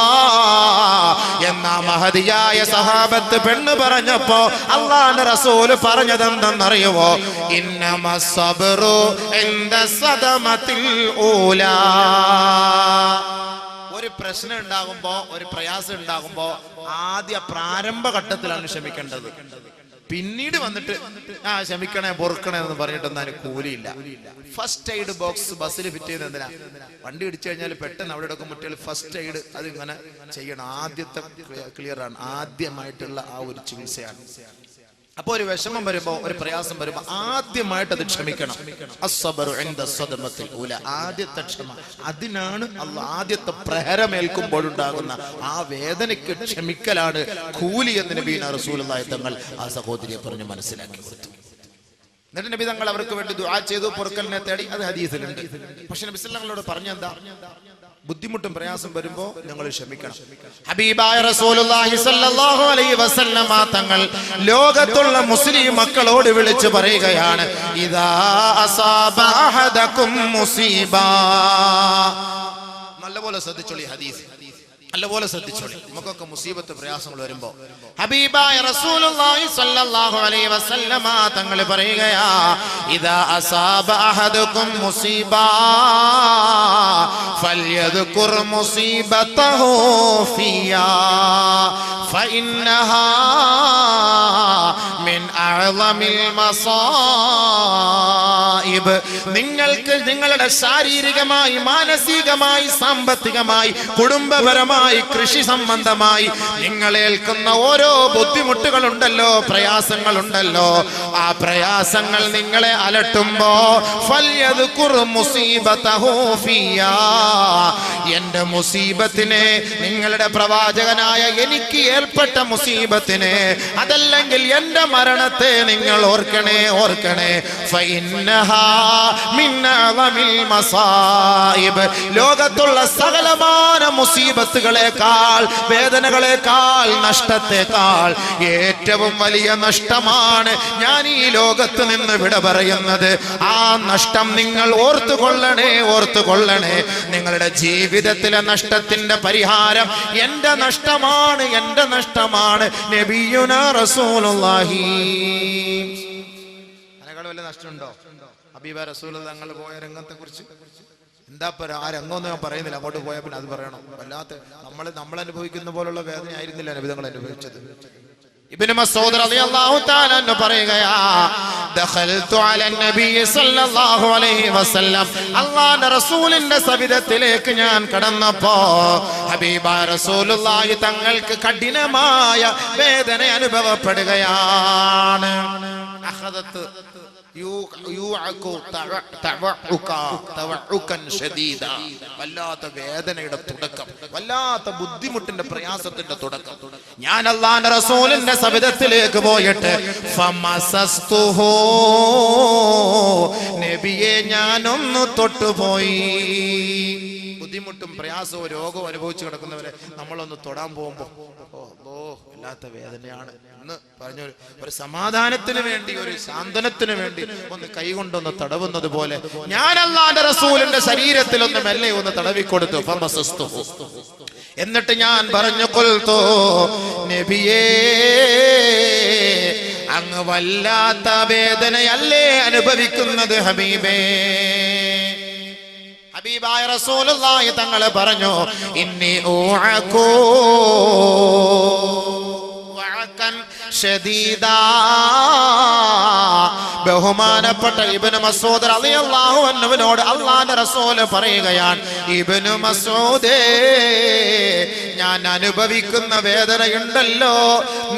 എന്നാ മഹദിയായ സഹാബത്ത് പെണ്ണ് പറഞ്ഞപ്പോ അല്ലാഹുവിന്റെ റസൂൽ പറഞ്ഞതെന്തെന്നറിയുവോ? ഇന്നമസ് സബ്റു ഇൻദ സദമത്തിൽ ഊലാ, ഒരു പ്രശ്നം ഉണ്ടാകുമ്പോ, ഒരു പ്രയാസം ഉണ്ടാകുമ്പോ ആദ്യ പ്രാരംഭഘട്ടത്തിലാണ് ക്ഷമിക്കേണ്ടത്. പിന്നീട് വന്നിട്ട് ക്ഷമിക്കണേ പൊറുക്കണേ എന്ന് പറഞ്ഞിട്ടൊന്നും അതിന് കൂലിയില്ല. ഫസ്റ്റ് എയ്ഡ് ബോക്സ് ബസ്സിൽ ഫിറ്റ് ചെയ്യുന്നത് എന്തിനാ? വണ്ടി ഇടിച്ചു കഴിഞ്ഞാൽ പെട്ടെന്ന് അവിടെ ഒക്കെ മുട്ടിയാൽ ഫസ്റ്റ് എയ്ഡ് അത് ഇങ്ങനെ ചെയ്യണം. ആദ്യത്തെ ക്ലിയർ ആണ്, ആദ്യമായിട്ടുള്ള ആ ഒരു ചികിത്സയാണ്. അപ്പൊ ഒരു വിഷമം വരുമ്പോ, ഒരു പ്രയാസം വരുമ്പോ ആദ്യമായിട്ട് അത് ക്ഷമിക്കണം. അസ്സബ്റു ഇൻദ സദമത്തിൽ ഊല, ആദ്യത്തെ ക്ഷമ, അതിനാണ് അല്ലാഹ് ആദ്യത്തെ പ്രഹരമേൽക്കുമ്പോഴുണ്ടാകുന്ന ആ വേദനയ്ക്ക് ക്ഷമിക്കലാണ് കൂലി എന്ന് നബിയുനാ റസൂലുള്ളാഹി തങ്ങൾ ആ സഹോദരിയെ പറഞ്ഞ് മനസ്സിലാക്കി കൊടുത്തു. എന്നിട്ട് നബി തങ്ങൾ അവർക്ക് വേണ്ടി ദുആ ചെയ്തു, പൊറുക്കലിനെ തേടി, അത് ഹദീസിലുണ്ട്. പക്ഷെ നബി സല്ലല്ലാഹു അലൈഹി വസല്ലം പറഞ്ഞെന്താ? ബുദ്ധിമുട്ടും പ്രയാസം വരുമ്പോ ഞങ്ങൾ ക്ഷമിക്കണം. ഹബീബായ റസൂലുള്ളാഹി സ്വല്ലല്ലാഹു അലൈഹി വസല്ലമ തങ്ങൾ ലോകത്തുള്ള മുസ്ലിം മക്കളോട് വിളിച്ചു പറയുകയാണ്, ഇദാ അസാബ അഹദകും മുസീബ, നല്ലപോലെ ശ്രദ്ധിച്ചോളി ഹദീസ്. നല്ലപോലെ ശ്രദ്ധിച്ചോളി. നമുക്കൊക്കെ മുസീബത്ത് പ്രയാസങ്ങൾ വരുമ്പോ ഹബീബായ റസൂലുള്ളാഹി സ്വല്ലല്ലാഹു അലൈഹി വസല്ലമ തങ്ങൾ പറയുകയാ, ഇദാ അസാബ അഹദുകും മുസീബാ ഫൽയദ്കുർ മുസീബതഹു ഫിയാ ഫഇന്നഹാ മിൻ അഅ്ളമിൽ മസായിബ്. നിങ്ങൾക്ക് നിങ്ങളുടെ ശാരീരികമായി, മാനസികമായി, സാമ്പത്തികമായി, കുടുംബപരമായി, കൃഷി സംബന്ധമായി നിങ്ങൾ ഏൽക്കുന്ന ഓരോ ബുദ്ധിമുട്ടുകളുണ്ടല്ലോ, പ്രയാസങ്ങളുണ്ടല്ലോ, ആ പ്രയാസങ്ങൾ നിങ്ങളെ അലട്ടുമ്പോ ഫൽയദ്കുർ മുസീബതഹു ഫിയാ, എന്റെ മുസീബത്തിനെ, നിങ്ങളുടെ പ്രവാചകനായ എനിക്ക് ഏൽപ്പെട്ട മുസീബത്തിനെ, അതല്ലെങ്കിൽ എന്റെ മരണത്തെ നിങ്ങൾ ഓർക്കണേ, ഓർക്കണേ. ഫഇന്നഹാ മിൻ അഅ്ളമിൽ മസായിബ്. ലോകത്തുള്ള സകലമാന മുസീബത്തുകളെക്കാൾ, വേദനകളെക്കാൾ, നഷ്ടത്തെക്കാൾ ഏറ്റവും വലിയ നഷ്ടമാണ് ഞാൻ ഈ ലോകത്ത് നിന്ന് വിട പറയുന്നത്. ആ നഷ്ടം നിങ്ങൾ ഓർത്തുകൊള്ളണേ, ഓർത്തുകൊള്ളണേ. നിങ്ങളുടെ ജീവിതത്തിലെ നഷ്ടത്തിന്റെ പരിഹാരം എന്റെ നഷ്ടമാണ്, എന്റെ നഷ്ടമാണ്. നബിയുനാ റസൂലുള്ളാഹി. അതിനേക്കാൾ വലിയ നഷ്ടമുണ്ടോ? ഹബീബ റസൂൽ തങ്ങൾ പോയ രംഗത്തെ കുറിച്ച് എന്താ ആ രംഗമൊന്നും ഞാൻ പറയുന്നില്ല, അങ്ങോട്ട് പോയാൽ പിന്നെ അത് പറയണം. വല്ലാത്ത നമ്മൾ അനുഭവിക്കുന്ന പോലുള്ള വേദന ആയിരുന്നില്ല നബി തങ്ങൾ അനുഭവിച്ചത്. ഇബ്നു മസ്ഊദ് റളിയല്ലാഹു തആല അൻഹു പറയുകയാ, ദഖൽതു അലൻ നബി സല്ലല്ലാഹു അലൈഹി വസല്ലം, അല്ലാഹുവിന്റെ റസൂലിന്റെ സവിധത്തിലേക്ക് ഞാൻ കടന്നപ്പോ ഹബീബായ റസൂലുള്ളാഹി തങ്ങൾക്ക് കഠിനമായ വേദന അനുഭവപ്പെടുകയാണ്. അഖദത്ത് വല്ലാത്ത വേദനയുടെ തുടക്കം, വല്ലാത്ത ബുദ്ധിമുട്ടിന്റെ പ്രയാസത്തിന്റെ തുടക്കം. ഞാൻ അല്ലാഹുവിന്റെ റസൂലിന്റെ സവിധത്തിലേക്ക് പോയിട്ട് ഫമസസ്തുഹു, നബിയെ ഞാനൊന്ന് തൊട്ടുപോയി. ബുദ്ധിമുട്ടും പ്രയാസവും രോഗവും അനുഭവിച്ചു കിടക്കുന്നവരെ നമ്മളൊന്ന് തൊടാൻ പോകുമ്പോ വല്ലാത്ത വേദനയാണ് എന്ന് പറഞ്ഞു. ഒരു സമാധാനത്തിന് വേണ്ടി, ഒരു സാന്ത്വനത്തിന് വേണ്ടി ഒന്ന് കൈകൊണ്ടൊന്ന് തടവുന്നത് പോലെ ഞാൻ അല്ലാഹുവിന്റെ റസൂലിന്റെ ശരീരത്തിൽ ഒന്ന് മെല്ലെ ഒന്ന് തടവിക്കൊടുത്തു. ഫമസസ്തുഹു, എന്നിട്ട് ഞാൻ പറഞ്ഞു, ഖുൽതു, നബിയേ അങ്ങ് വല്ലാത്ത വേദനയല്ലേ അനുഭവിക്കുന്നത് ഹബീബേ? ഹബീബായ റസൂലുള്ളാഹി തങ്ങൾ പറഞ്ഞു, ഇന്നി ഊഅകൂ വഅകൻ ശദീദാ. ബഹുമാനപ്പെട്ട ഇബ്നു മസ്ഊദ് റളിയല്ലാഹു അൻഹുവിനോട് അല്ലാഹുവിന്റെ റസൂൽ പറയുകയാണ്, ഇബ്നു മസ്ഊദേ, ഞാൻ അനുഭവിക്കുന്ന വേദനയുണ്ടല്ലോ,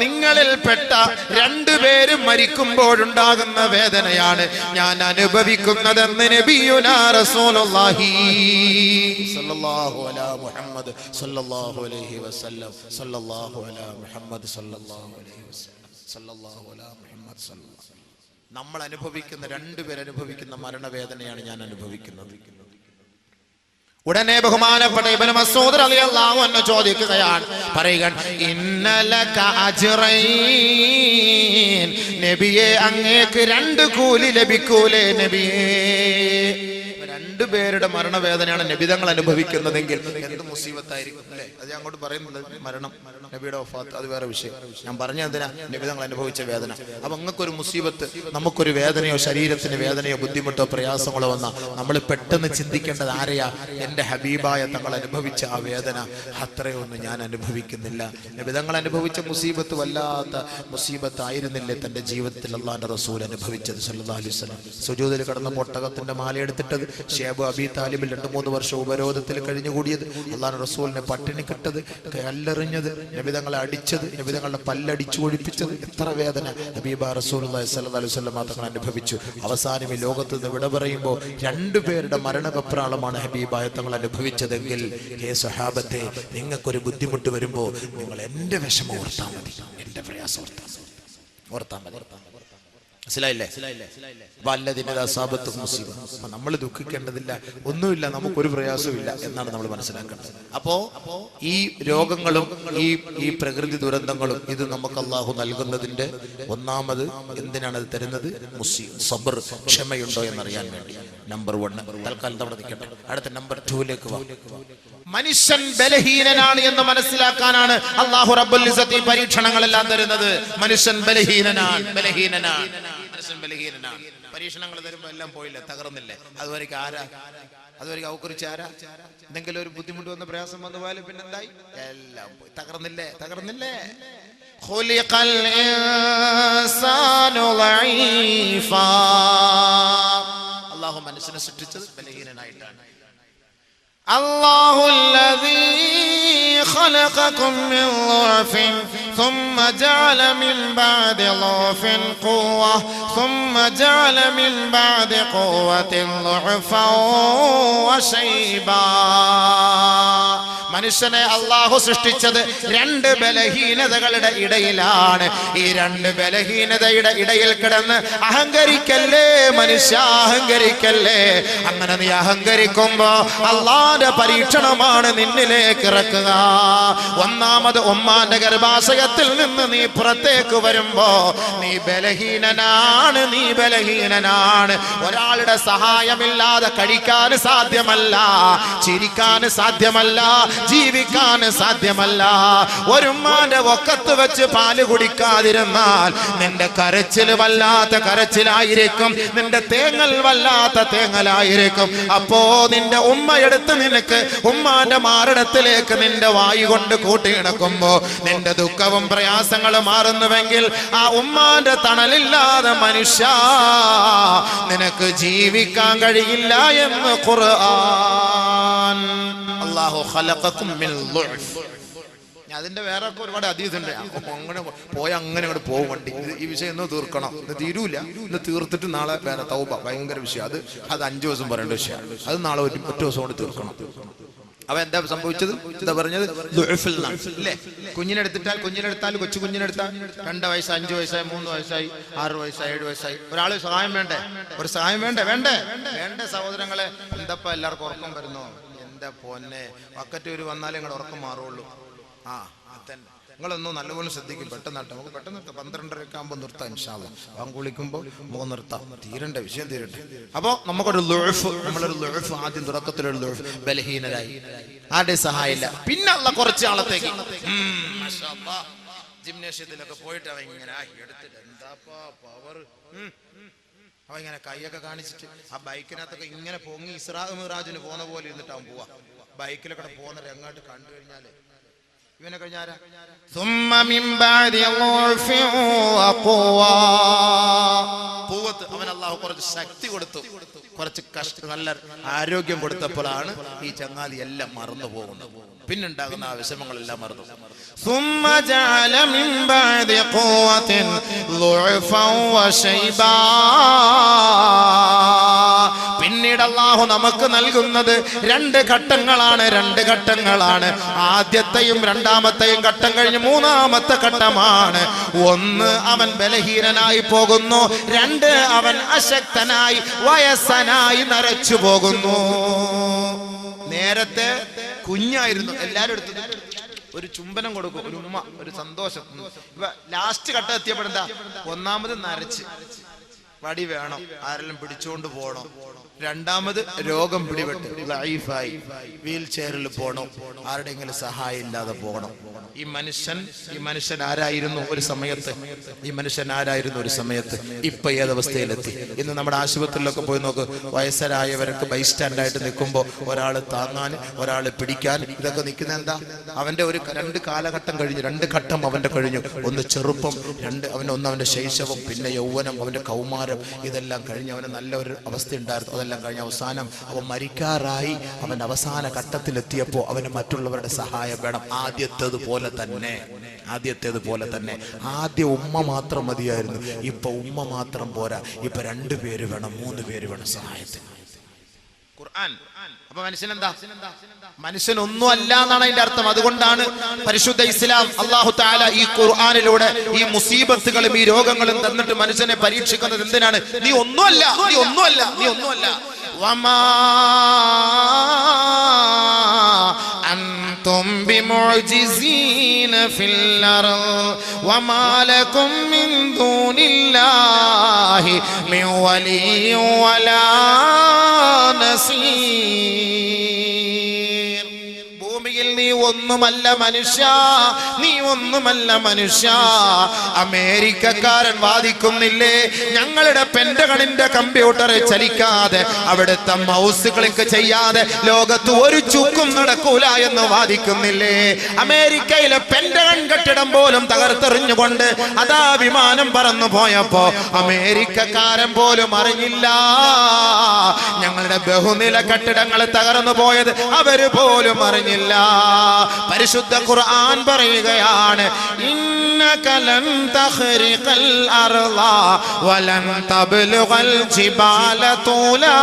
നിങ്ങളിൽപ്പെട്ട രണ്ടുപേരും മരിക്കുമ്പോഴുണ്ടാകുന്ന വേദനയാണ് ഞാൻ അനുഭവിക്കുന്നതെന്ന് നബിയുനാ റസൂലുള്ളാഹി സ്വല്ലല്ലാഹു അലാ മുഹമ്മദ് സ്വല്ലല്ലാഹു അലൈഹി വസല്ലം സ്വല്ലല്ലാഹു അലാ മുഹമ്മദ് സ്വല്ലല്ലാഹു അലൈഹി വസല്ലം സ്വല്ലല്ലാഹു അലാ മുഹമ്മദ് സ്വല്ലല്ലാഹു. നമ്മൾ അനുഭവിക്കുന്ന, രണ്ടുപേരനുഭവിക്കുന്ന മരണവേദനയാണ് ഞാൻ അനുഭവിക്കുന്നത്. ഉടനെ ബഹുമാനപ്പെട്ട ഇബ്നു മസ്ഊദ് റളിയല്ലാഹു അൻഹു ചോദിക്കുകയാണ്, പറയുക, ഇന്നലക അജ്റൈൻ, നബിയെ അങ്ങേക്ക് രണ്ട് കൂലി ലഭിക്കൂലേ നബിയേ? രണ്ടുപേരുടെ മരണവേദനയാണ് നബിതങ്ങൾ അനുഭവിക്കുന്നതെങ്കിൽ എന്ത് മുസീബത്തായിരിക്കും അല്ലേ? അത് ഞാൻ അങ്ങോട്ട് പറയുന്നത് മരണം, നബിയുടെ വഫാത്ത്, അത് വേറെ വിഷയം. ഞാൻ പറഞ്ഞ എന്തിനാ? നബിതങ്ങൾ അനുഭവിച്ച വേദന. അപ്പൊ അങ്ങക്കൊരു മുസീബത്ത്, നമുക്കൊരു വേദനയോ ശരീരത്തിന് വേദനയോ ബുദ്ധിമുട്ടോ പ്രയാസങ്ങളോ വന്നാൽ നമ്മൾ പെട്ടെന്ന് ചിന്തിക്കേണ്ടത് ആരെയാ? എന്റെ ഹബീബായ തങ്ങൾ അനുഭവിച്ച ആ വേദന അത്രയൊന്നും ഞാൻ അനുഭവിക്കുന്നില്ല. നബിതങ്ങൾ അനുഭവിച്ച മുസീബത്ത് വല്ലാത്ത മുസീബത്ത് ആയിരുന്നില്ലേ തന്റെ ജീവിതത്തിൽ അല്ലാഹുവിന്റെ റസൂൽ അനുഭവിച്ചത് സല്ലല്ലാഹു അലൈഹി വസല്ലം? സുജൂദിൽ കിടന്ന ഒട്ടകത്തിന്റെ മാല എടുത്തിട്ടത്, ഷേബ് അബി താലിബിൽ 2-3 വർഷം ഉപരോധത്തിൽ കഴിഞ്ഞുകൂടിയത്, അല്ലാഹുവിന്റെ റസൂലിനെ പട്ടിണി കിട്ടത്, കല്ലെറിഞ്ഞത്, നബിതങ്ങളെ അടിച്ചത്, നബിതങ്ങളുടെ പല്ലടിച്ചു ഒഴിപ്പിച്ചത്, എത്ര വേദന ഹബീബ റസൂലുള്ളാഹി സ്വല്ലല്ലാഹു അലൈഹി വസല്ലം തങ്ങൾ അനുഭവിച്ചു. അവസാനം ഈ ലോകത്ത് നിന്ന് വിട പറയുമ്പോൾ രണ്ടുപേരുടെ മരണകപ്രാളമാണ് ഹബീബായ തങ്ങൾ അനുഭവിച്ചതെങ്കിൽ, ഹേ സ്വഹാബത്തെ, നിങ്ങൾക്കൊരു ബുദ്ധിമുട്ട് വരുമ്പോൾ നിങ്ങൾ എന്റെ വിഷമം ഓർത്താൽ മതി, എന്റെ പ്രയാസം ഓർത്താൽ മതി. മനസ്സിലായില്ലേ? നമ്മൾ ദുഃഖിക്കേണ്ടതില്ല, ഒന്നുമില്ല, നമുക്കൊരു പ്രയാസവും ഇല്ല എന്നാണ് നമ്മൾ മനസ്സിലാക്കേണ്ടത്. അപ്പോ ഈ രോഗങ്ങളും ഈ പ്രകൃതി ദുരന്തങ്ങളും ഇത് നമുക്ക് അല്ലാഹു നൽകുന്നതിന്റെ ഒന്നാമത് എന്തിനാണ് അത് തരുന്നത്? സബ്ർ, ക്ഷമയുണ്ടോ എന്നറിയാൻ വേണ്ടി. നമ്പർ 1 തൽക്കാലം അവിടെ നിൽക്കട്ടെ. അടുത്ത നമ്പർ 2ലേക്ക് വാ. മനുഷ്യൻ ബലഹീനനാണ് എന്ന് മനസ്സിലാക്കാനാണ് അല്ലാഹു റബ്ബുൽ ഇസ്സത്ത് ഈ പരീക്ഷണങ്ങളെല്ലാം തരുന്നത്. മനുഷ്യൻ ബലഹീനനാണ്. മനുഷ്യൻ ബലഹീനനാണ്. പരീക്ഷണങ്ങൾ തരുമ്പോ എല്ലാം പോയില്ലേ, തകർന്നില്ലേ? അതുവരെയ്ക്ക് അവക്കുറിച്ച് ആരാ? എന്തെങ്കിലും ഒരു ബുദ്ധിമുട്ട് വന്ന പ്രയാസം വന്നു പോയാലും പിന്നെന്തായി? എല്ലാം പോയി. തകർന്നില്ലേ? ഖുലിഖൽ ഇൻസാനു ദഈഫാ. അല്ലാഹു മനുഷ്യനെ സൃഷ്ടിച്ചത് ബലഹീനനായിട്ടാണ്. الله الذي خلقكم من ضعف ثم جعل من بعد ضعف قوة ثم جعل من بعد قوة ضعفا وشيبا. മനുഷ്യനെ അല്ലാഹു സൃഷ്ടിച്ചത് രണ്ട് ബലഹീനതകളുടെ ഇടയിലാണ്. ഈ രണ്ട് ബലഹീനതയുടെ ഇടയിൽ കിടന്ന് അഹങ്കരിക്കല്ലേ മനുഷ്യ, അഹങ്കരിക്കല്ലേ. അങ്ങനെ നീ അഹങ്കരിക്കുമ്പോ അല്ലാഹുവിന്റെ പരീക്ഷണമാണ് നിന്നിലേക്ക് ഇറക്കുക. ഒന്നാമത് ഉമ്മാന്റെ ഗർഭാശയത്തിൽ നിന്ന് നീ പുറത്തേക്ക് വരുമ്പോ നീ ബലഹീനനാണ്. ഒരാളുടെ സഹായമില്ലാതെ കഴിക്കാൻ സാധ്യമല്ല, ചിരിക്കാൻ സാധ്യമല്ല, ജീവിക്കാൻ സാധ്യമല്ല. ഒരു ഉമ്മാന്റെ ഒക്കത്ത് വെച്ച് പാല് കുടിക്കാതിരുന്നാൽ നിന്റെ കരച്ചിൽ വല്ലാത്ത കരച്ചിലായിരിക്കും, നിന്റെ തേങ്ങൽ വല്ലാത്ത തേങ്ങലായിരിക്കും. അപ്പോ നിന്റെ ഉമ്മ എടുത്ത് നിനക്ക് ഉമ്മാന്റെ മാറിടത്തിലേക്ക് നിന്റെ വായു കൊണ്ട് കൂട്ടിയിണക്കുമ്പോ നിന്റെ ദുഃഖവും പ്രയാസങ്ങളും മാറുന്നുവെങ്കിൽ ആ ഉമ്മാന്റെ തണലില്ലാതെ മനുഷ്യ നിനക്ക് ജീവിക്കാൻ കഴിയില്ല എന്ന് ഖുർആൻ. അല്ലാഹു ഖലഖക്കും മിൻ ളുഅഫ്. അതിന്റെ വേറെ ഒരുപാട് ഹദീസുണ്ട്. അങ്ങനെ അങ്ങോട്ട് പോകും വണ്ടി. ഈ വിഷയം ഇന്ന് തീർക്കണം, ഇന്ന് തീരൂല. ഇന്ന് തീർത്തിട്ട് നാളെ വേറെ തൗബ, ഭയങ്കര വിഷയം. അത് 5 ദിവസം പറയേണ്ട വിഷയമാണ്. അത് നാളെ ഒറ്റ ദിവസം കൊണ്ട് തീർക്കണം. അവ എന്താ സംഭവിച്ചത്? എന്താ പറഞ്ഞത്? അല്ലേ? കുഞ്ഞിനെടുത്താൽ കൊച്ചു കുഞ്ഞിനെടുത്താൽ 2 വയസ്സ്, 5 വയസ്സായി, 3 വയസ്സായി, 6 വയസ്സായി, 7 വയസ്സായി. ഒരാള് സഹായം വേണ്ടേ? ഒരു സഹായം വേണ്ടേ സഹോദരങ്ങളെ? എന്തപ്പ എല്ലാവർക്കും ഉറക്കം വരുന്നോ? എന്താ പൊന്നെ, വക്കറ്റ് ഒരു വന്നാലേ നിങ്ങളുടെ ഉറക്കം മാറുള്ളൂ. അതന്നെ. നിങ്ങളൊന്നും നല്ലപോലെ ശ്രദ്ധിക്കും. പെട്ടെന്ന് നമുക്ക് പെട്ടെന്ന് 12:30 ആകുമ്പോൾ നിർത്താം ഇൻഷാ അല്ലാഹ്. ബാങ്ക് വിളിക്കുമ്പോൾ നമുക്ക് നിർത്താം. വിഷയം തീരട്ടെ. അപ്പൊ നമ്മളൊരു ളുഅഫ് ആദ്യം തുടക്കത്തിലൊരു ളുഅഫ്, ബലഹീനരായി, ആരുടെ സഹായമില്ല. പിന്നെ അല്ലാഹ് കുറച്ച് ആളത്തേക്ക് മാഷാ അല്ലാഹ് ജിംനേഷ്യത്തിലൊക്കെ പോയിട്ട് അവൻ ഇങ്ങനെ എടുത്തിട്ട് എന്താപ്പാ പവർ, അവൻ ഇങ്ങനെ കൈയൊക്കെ കാണിച്ചിട്ട് ആ ബൈക്കിനകത്തൊക്കെ ഇങ്ങനെ പൊങ്ങി ഇസ്രാ മിറാജിന് പോകുന്ന പോലെ ഇരുന്നിട്ട് അവൻ പോവാ. ബൈക്കിലൊക്കെ പോകുന്ന രംഗായിട്ട് കണ്ടു കഴിഞ്ഞാല് ഇവനെ കഴിഞ്ഞാരാ? അവൻ അല്ലാഹു കുറച്ച് ശക്തി കൊടുത്തു, കുറച്ച് നല്ല ആരോഗ്യം കൊടുത്തപ്പോഴാണ് ഈ ചങ്ങാതി എല്ലാം മറന്നു പോകുന്നത്. പിന്നുണ്ടാകുന്ന ആ വിഷമങ്ങളെല്ലാം മറന്നു. പിന്നീട് അല്ലാഹു നമുക്ക് നൽകുന്നത് 2 ഘട്ടങ്ങളാണ്. ആദ്യത്തെയും രണ്ടാമത്തെയും ഘട്ടം കഴിഞ്ഞ് 3ാമത്തെ ഘട്ടമാണ്. 1 അവൻ ബലഹീനനായി പോകുന്നു, 2 അവൻ അശക്തനായി വയസ്സനായി നരച്ചു പോകുന്നു. നേരത്തെ കുഞ്ഞായിരുന്നു, എല്ലാരും എടുത്തത് ഒരു ചുംബനം കൊടുക്കും, ഒരു ഉമ്മ, ഒരു സന്തോഷം. ലാസ്റ്റ് ഘട്ടം എത്തിയപ്പോഴെന്താ? 1ാമത് നരച്ച് വടി വേണം, ആരെല്ലാം പിടിച്ചോണ്ട് പോണം. 2ാമത് രോഗം പിടിപെട്ട് ലൈഫായി വീൽ ചെയറിൽ പോകണം, ആരുടെയെങ്കിലും സഹായം ഇല്ലാതെ പോകണം. ഈ മനുഷ്യൻ ആരായിരുന്നു ഒരു സമയത്ത്? ഇപ്പൊ ഏതവസ്ഥയിലെത്തി? ഇന്ന് നമ്മുടെ ആശുപത്രിയിലൊക്കെ പോയി നോക്ക്, വയസ്സരായവർക്ക് ബൈസ്റ്റാൻഡായിട്ട് നിൽക്കുമ്പോൾ ഒരാൾ താങ്ങാൻ, ഒരാൾ പിടിക്കാൻ, ഇതൊക്കെ നിൽക്കുന്ന എന്താ? അവന്റെ 2 കാലഘട്ടം കഴിഞ്ഞു, 2 ഘട്ടം അവന്റെ കഴിഞ്ഞു. ഒന്ന് ചെറുപ്പം, ഒന്ന് അവന്റെ ശൈശവം, പിന്നെ യൗവനം, അവന്റെ കൗമാരം, ഇതെല്ലാം കഴിഞ്ഞ് അവന് നല്ല ഒരു അവസ്ഥ ഉണ്ടായിരുന്നു. അതെല്ലാം കഴിഞ്ഞ് അവസാനം അവൻ മരിക്കാറായി. അവൻ അവസാന ഘട്ടത്തിലെത്തിയപ്പോൾ അവന് മറ്റുള്ളവരുടെ സഹായം വേണം. ആദ്യത്തേതുപോലെ തന്നെ ആദ്യം ഉമ്മ മാത്രം മതിയായിരുന്നു, ഇപ്പൊ ഉമ്മ മാത്രം പോരാ, ഇപ്പൊ 2 പേര് വേണം, 3 പേര് വേണം സഹായത്തിന്. ഖുർആൻ. അപ്പൊ മനുഷ്യനൊന്നും അല്ല എന്നാണ് അതിന്റെ അർത്ഥം. അതുകൊണ്ടാണ് പരിശുദ്ധ ഇസ്ലാം അല്ലാഹു തആല ഈ ഖുർആനിലൂടെ ഈ മുസീബത്തുകളും ഈ രോഗങ്ങളും തന്നിട്ട് മനുഷ്യനെ പരീക്ഷിക്കുന്നത് എന്തിനാണ്? നീ ഒന്നുമല്ല. വമാ അൻതും ബിമുഅ്ജിസീന ഫിൽ അർദ് വമാ ലകും മിൻ ദൂനില്ലാഹി മിൻ വലിയ്യിൻ വലാ നസീർ. ഒന്നുമല്ല മനുഷ്യ, നീ ഒന്നുമല്ല മനുഷ്യ. അമേരിക്കക്കാരൻ വാദിക്കുന്നില്ലേ, ഞങ്ങളുടെ പെന്റഗണിന്റെ കമ്പ്യൂട്ടർ ചലിക്കാതെ, അവിടുത്തെ മൗസ് ക്ലിക്ക് ചെയ്യാതെ ലോകത്ത് ഒരു ചുക്കും നടക്കൂല എന്ന് വാദിക്കുന്നില്ലേ? അമേരിക്കയിലെ പെന്റഗൺ കെട്ടിടം പോലും തകർത്തെറിഞ്ഞുകൊണ്ട് അതാ വിമാനം പറന്നു പോയപ്പോ അമേരിക്കക്കാരൻ പോലും അറിഞ്ഞില്ല. ഞങ്ങളുടെ ബഹുനില കെട്ടിടങ്ങൾ തകർന്നു പോയത് അവര് പോലും അറിഞ്ഞില്ല. പരിശുദ്ധ ഖുർആൻ പറയുകയാണ്, ഇന്നക ലൻ തഖ്രിഖൽ അർള വലൻ തബ്ലുഗൽ ജിബാല തൂലാ.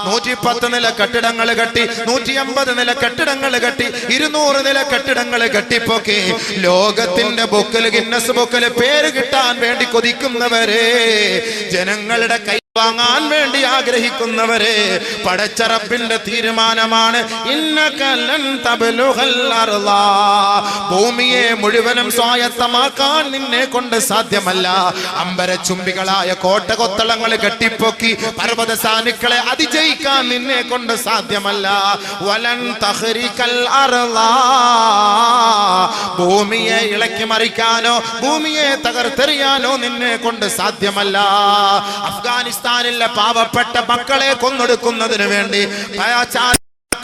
110 നില കെട്ടിടങ്ങൾ കെട്ടി, 150 നില കെട്ടിടങ്ങൾ കെട്ടി, 200 നില കെട്ടിടങ്ങൾ കെട്ടിപ്പൊക്കെ ലോകത്തിന്റെ ബുക്കിൽ, ഗിന്നസ് ബുക്കിൽ പേര് കിട്ടാൻ വേണ്ടി കൊതിക്കുന്നവരെ, ജനങ്ങളുടെ കൈ വാങ്ങാൻ വേണ്ടി ആഗ്രഹിക്കുന്നവരെ, പടച്ച റബ്ബിന്റെ തീരുമാനമാണ്, ഇന്നക ലൻ തബ്ലുഗൽ അർള. ഭൂമിയെ മുഴുവനും സ്വായത്തമാക്കാൻ നിന്നെ കൊണ്ട് സാധ്യമല്ല. അമ്പരചുംബികളായ കോട്ടകൊത്തളങ്ങൾ കെട്ടിപ്പൊക്കി പർവ്വത സാനുക്കളെ അതിജയിക്കാൻ നിന്നെ കൊണ്ട് സാധ്യമല്ല. വലൻ തഖ്രിഖൽ അർള. ഭൂമിയെ ഇളക്കി മറിക്കാനോ ഭൂമിയെ തകർത്തെറിയാനോ നിന്നെ കൊണ്ട് സാധ്യമല്ല. അഫ്ഗാനിസ്ഥാനിലെ പാവപ്പെട്ട മക്കളെ കൊന്നൊടുക്കുന്നതിന് വേണ്ടി